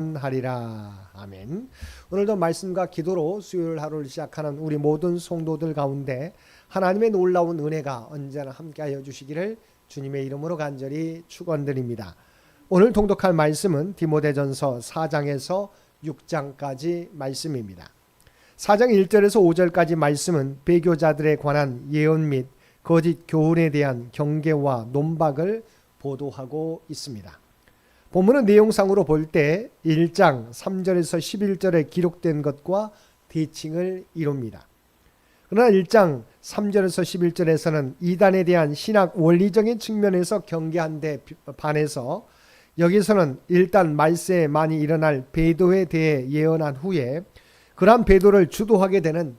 하리라. 아멘. 오늘도 말씀과 기도로 수요일 하루를 시작하는 우리 모든 성도들 가운데 하나님의 놀라운 은혜가 언제나 함께하여 주시기를 주님의 이름으로 간절히 축원드립니다. 오늘 통독할 말씀은 디모데전서 4장에서 6장까지 말씀입니다. 4장 1절에서 5절까지 말씀은 배교자들에 관한 예언 및 거짓 교훈에 대한 경계와 논박을 보도하고 있습니다. 본문의 내용상으로 볼 때 1장 3절에서 11절에 기록된 것과 대칭을 이룹니다. 그러나 1장 3절에서 11절에서는 이단에 대한 신학 원리적인 측면에서 경계한 데 반해서 여기서는 일단 말세에 많이 일어날 배도에 대해 예언한 후에 그러한 배도를 주도하게 되는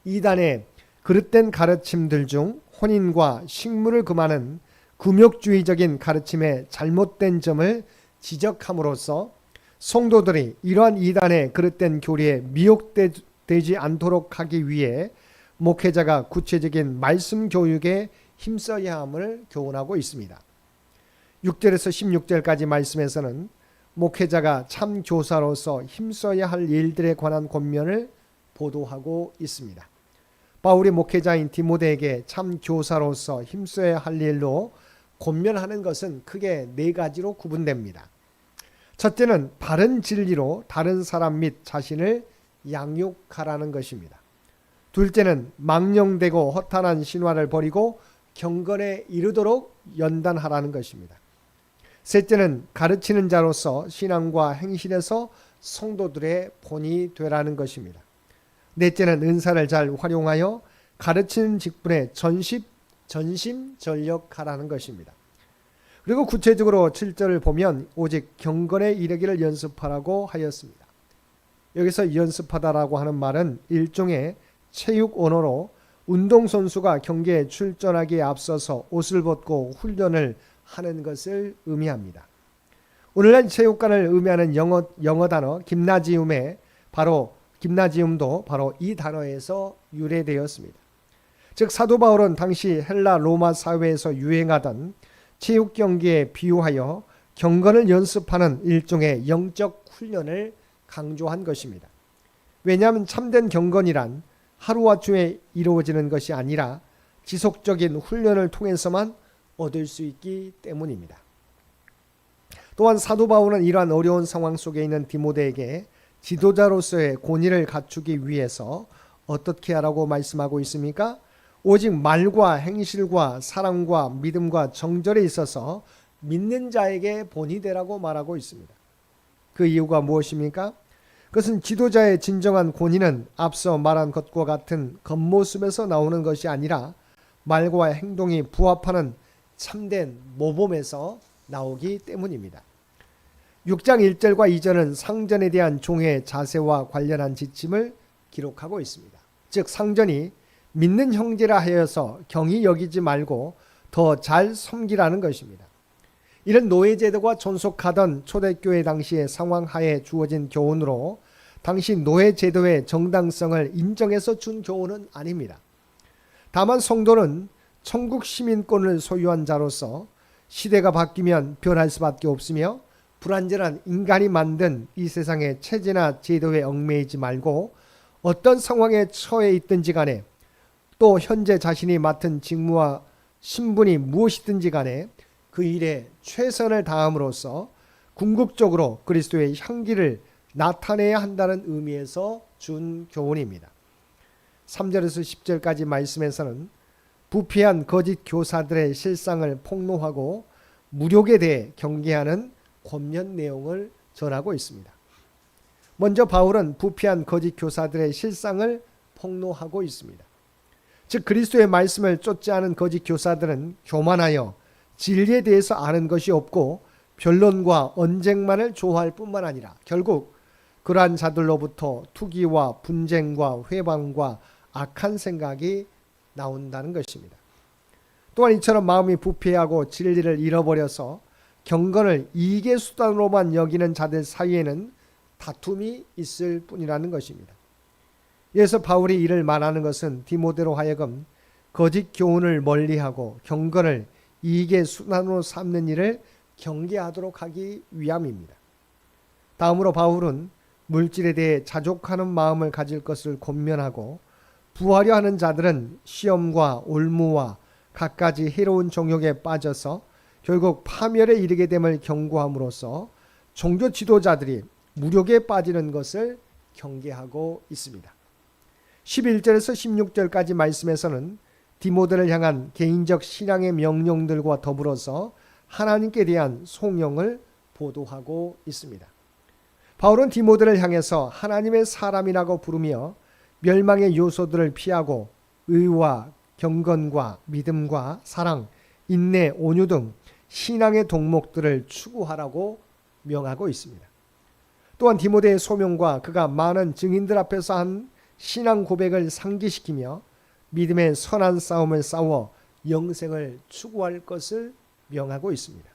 이단의 그릇된 가르침들 중 혼인과 식물을 금하는 금욕주의적인 가르침의 잘못된 점을 지적함으로써 성도들이 이러한 이단의 그릇된 교리에 미혹되지 않도록 하기 위해 목회자가 구체적인 말씀 교육에 힘써야 함을 교훈하고 있습니다. 6절에서 16절까지 말씀에서는 목회자가 참 교사로서 힘써야 할 일들에 관한 권면을 보도하고 있습니다. 바울이 목회자인 디모데에게 참 교사로서 힘써야 할 일로 권면하는 것은 크게 네 가지로 구분됩니다. 첫째는 바른 진리로 다른 사람 및 자신을 양육하라는 것입니다. 둘째는 망령되고 허탄한 신화를 버리고 경건에 이르도록 연단하라는 것입니다. 셋째는 가르치는 자로서 신앙과 행실에서 성도들의 본이 되라는 것입니다. 넷째는 은사를 잘 활용하여 가르치는 직분에 전심전력하라는 것입니다. 그리고 구체적으로 7절을 보면 오직 경건에 이르기를 연습하라고 하였습니다. 여기서 연습하다라고 하는 말은 일종의 체육 언어로 운동선수가 경기에 출전하기에 앞서서 옷을 벗고 훈련을 하는 것을 의미합니다. 오늘날 체육관을 의미하는 영어 단어 김나지움도 바로 이 단어에서 유래되었습니다. 즉 사도 바울은 당시 헬라 로마 사회에서 유행하던 체육 경기에 비유하여 경건을 연습하는 일종의 영적 훈련을 강조한 것입니다. 왜냐하면 참된 경건이란 하루아침에 이루어지는 것이 아니라 지속적인 훈련을 통해서만 얻을 수 있기 때문입니다. 또한 사도 바울은 이러한 어려운 상황 속에 있는 디모데에게 지도자로서의 권위를 갖추기 위해서 어떻게 하라고 말씀하고 있습니까? 오직 말과 행실과 사랑과 믿음과 정절에 있어서 믿는 자에게 본이 되라고 말하고 있습니다. 그 이유가 무엇입니까? 그것은 지도자의 진정한 권위는 앞서 말한 것과 같은 겉모습에서 나오는 것이 아니라 말과 행동이 부합하는 참된 모범에서 나오기 때문입니다. 6장 1절과 2절은 상전에 대한 종의 자세와 관련한 지침을 기록하고 있습니다. 즉 상전이 믿는 형제라 하여서 경히 여기지 말고 더 잘 섬기라는 것입니다. 이런 노예제도가 존속하던 초대교회 당시의 상황 하에 주어진 교훈으로 당시 노예제도의 정당성을 인정해서 준 교훈은 아닙니다. 다만 성도는 천국 시민권을 소유한 자로서 시대가 바뀌면 변할 수밖에 없으며 불완전한 인간이 만든 이 세상의 체제나 제도에 얽매이지 말고 어떤 상황에 처해 있든지 간에 또 현재 자신이 맡은 직무와 신분이 무엇이든지 간에 그 일에 최선을 다함으로써 궁극적으로 그리스도의 향기를 나타내야 한다는 의미에서 준 교훈입니다. 3절에서 10절까지 말씀에서는 부패한 거짓 교사들의 실상을 폭로하고 무력에 대해 경계하는 권면 내용을 전하고 있습니다. 먼저 바울은 부패한 거짓 교사들의 실상을 폭로하고 있습니다. 즉 그리스도의 말씀을 쫓지 않은 거짓 교사들은 교만하여 진리에 대해서 아는 것이 없고 변론과 언쟁만을 좋아할 뿐만 아니라 결국 그러한 자들로부터 투기와 분쟁과 회방과 악한 생각이 나온다는 것입니다. 또한 이처럼 마음이 부패하고 진리를 잃어버려서 경건을 이익의 수단으로만 여기는 자들 사이에는 다툼이 있을 뿐이라는 것입니다. 이래서 바울이 이를 말하는 것은 디모데로 하여금 거짓 교훈을 멀리하고 경건을 이익의 수단으로 삼는 일을 경계하도록 하기 위함입니다. 다음으로 바울은 물질에 대해 자족하는 마음을 가질 것을 권면하고 부하려 하는 자들은 시험과 올무와 갖가지 해로운 정욕에 빠져서 결국 파멸에 이르게 됨을 경고함으로써 종교 지도자들이 무력에 빠지는 것을 경계하고 있습니다. 11절에서 16절까지 말씀에서는 디모데를 향한 개인적 신앙의 명령들과 더불어서 하나님께 대한 송영을 보도하고 있습니다. 바울은 디모데를 향해서 하나님의 사람이라고 부르며 멸망의 요소들을 피하고 의와 경건과 믿음과 사랑, 인내, 온유 등 신앙의 동목들을 추구하라고 명하고 있습니다. 또한 디모데의 소명과 그가 많은 증인들 앞에서 한 신앙 고백을 상기시키며 믿음의 선한 싸움을 싸워 영생을 추구할 것을 명하고 있습니다.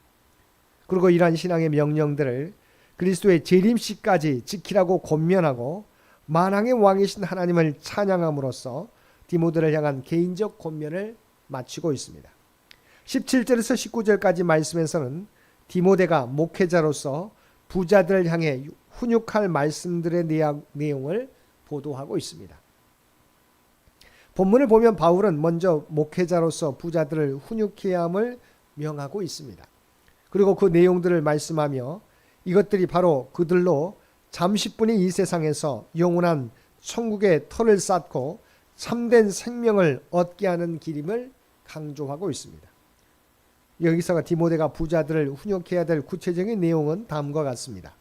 그리고 이러한 신앙의 명령들을 그리스도의 재림시까지 지키라고 권면하고 만왕의 왕이신 하나님을 찬양함으로써 디모데를 향한 개인적 권면을 마치고 있습니다. 17절에서 19절까지 말씀에서는 디모데가 목회자로서 부자들을 향해 훈육할 말씀들의 내용을 보도하고 있습니다. 본문을 보면 바울은 먼저 목회자로서 부자들을 훈육해야 함을 명하고 있습니다. 그리고 그 내용들을 말씀하며 이것들이 바로 그들로 잠시뿐이 이 세상에서 영원한 천국의 터를 쌓고 참된 생명을 얻게 하는 길임을 강조하고 있습니다. 여기서 디모데가 부자들을 훈육해야 될 구체적인 내용은 다음과 같습니다.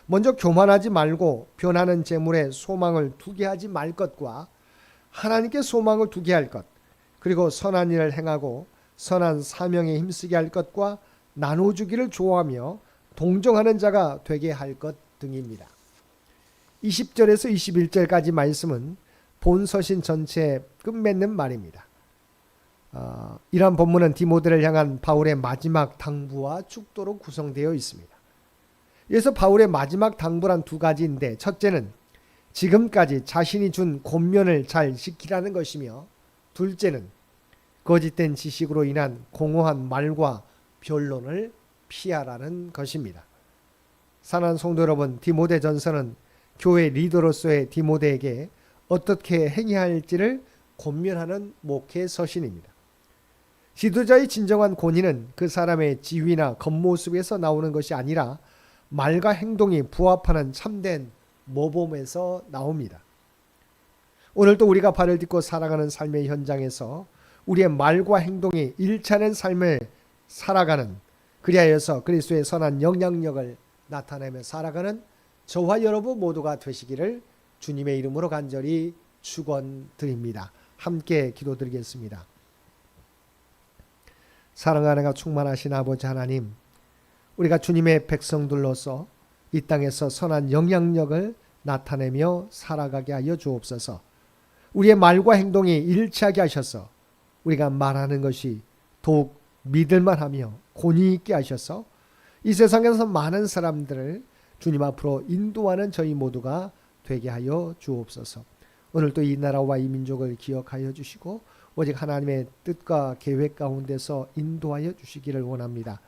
먼저 교만하지 말고 변하는 재물에 소망을 두게 하지 말 것과 하나님께 소망을 두게 할 것, 그리고 선한 일을 행하고 선한 사명에 힘쓰게 할 것과 나눠주기를 좋아하며 동정하는 자가 되게 할 것 등입니다. 20절에서 21절까지 말씀은 본 서신 전체에 끝맺는 말입니다. 이러한 본문은 디모데를 향한 바울의 마지막 당부와 축도로 구성되어 있습니다. 그래서 바울의 마지막 당부란 두 가지인데, 첫째는 지금까지 자신이 준 권면을 잘 지키라는 것이며, 둘째는 거짓된 지식으로 인한 공허한 말과 변론을 피하라는 것입니다. 사랑하는 성도 여러분, 디모데 전서는 교회 리더로서의 디모데에게 어떻게 행해야 할지를 권면하는 목회 서신입니다. 지도자의 진정한 권위는 그 사람의 지위나 겉모습에서 나오는 것이 아니라 말과 행동이 부합하는 참된 모범에서 나옵니다. 오늘도 우리가 발을 딛고 살아가는 삶의 현장에서 우리의 말과 행동이 일치하는 삶을 살아가는, 그리하여서 그리스도의 선한 영향력을 나타내며 살아가는 저와 여러분 모두가 되시기를 주님의 이름으로 간절히 축원드립니다. 함께 기도드리겠습니다. 사랑하는 충만하신 아버지 하나님, 우리가 주님의 백성들로서 이 땅에서 선한 영향력을 나타내며 살아가게 하여 주옵소서. 우리의 말과 행동이 일치하게 하셔서 우리가 말하는 것이 더욱 믿을만하며 권위 있게 하셔서 이 세상에서 많은 사람들을 주님 앞으로 인도하는 저희 모두가 되게 하여 주옵소서. 오늘도 이 나라와 이 민족을 기억하여 주시고 오직 하나님의 뜻과 계획 가운데서 인도하여 주시기를 원합니다.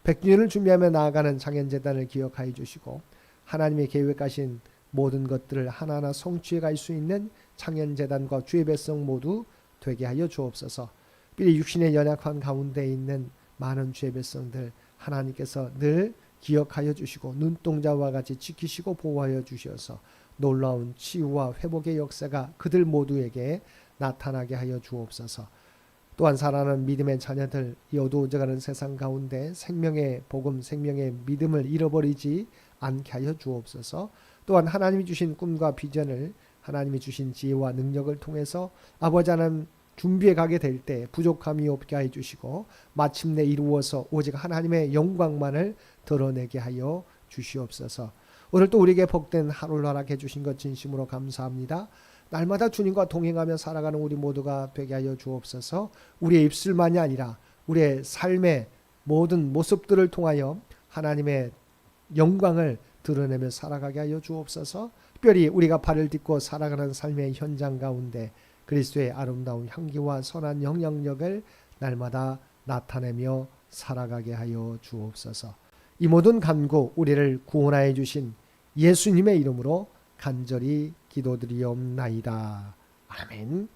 100주년을 준비하며 나아가는 창현재단을 기억하여 주시고 하나님의 계획하신 모든 것들을 하나하나 성취해 갈 수 있는 창현재단과 주의 백성 모두 되게 하여 주옵소서. 삐리 육신의 연약한 가운데 있는 많은 주의 백성들 하나님께서 늘 기억하여 주시고 눈동자와 같이 지키시고 보호하여 주셔서 놀라운 치유와 회복의 역사가 그들 모두에게 나타나게 하여 주옵소서. 또한 사랑하는 믿음의 자녀들, 이 어두워져가는 세상 가운데 생명의 복음, 생명의 믿음을 잃어버리지 않게 하여 주옵소서. 또한 하나님이 주신 꿈과 비전을 하나님이 주신 지혜와 능력을 통해서 아버지 하나님 준비해 가게 될 때 부족함이 없게 하여 주시고 마침내 이루어서 오직 하나님의 영광만을 드러내게 하여 주시옵소서. 오늘 또 우리에게 복된 하루를 허락해 주신 것 진심으로 감사합니다. 날마다 주님과 동행하며 살아가는 우리 모두가 되게 하여 주옵소서. 우리의 입술만이 아니라 우리의 삶의 모든 모습들을 통하여 하나님의 영광을 드러내며 살아가게 하여 주옵소서. 특별히 우리가 발을 딛고 살아가는 삶의 현장 가운데 그리스도의 아름다운 향기와 선한 영향력을 날마다 나타내며 살아가게 하여 주옵소서. 이 모든 간구 우리를 구원하여 주신 예수님의 이름으로 간절히 기도드리옵나이다. 아멘.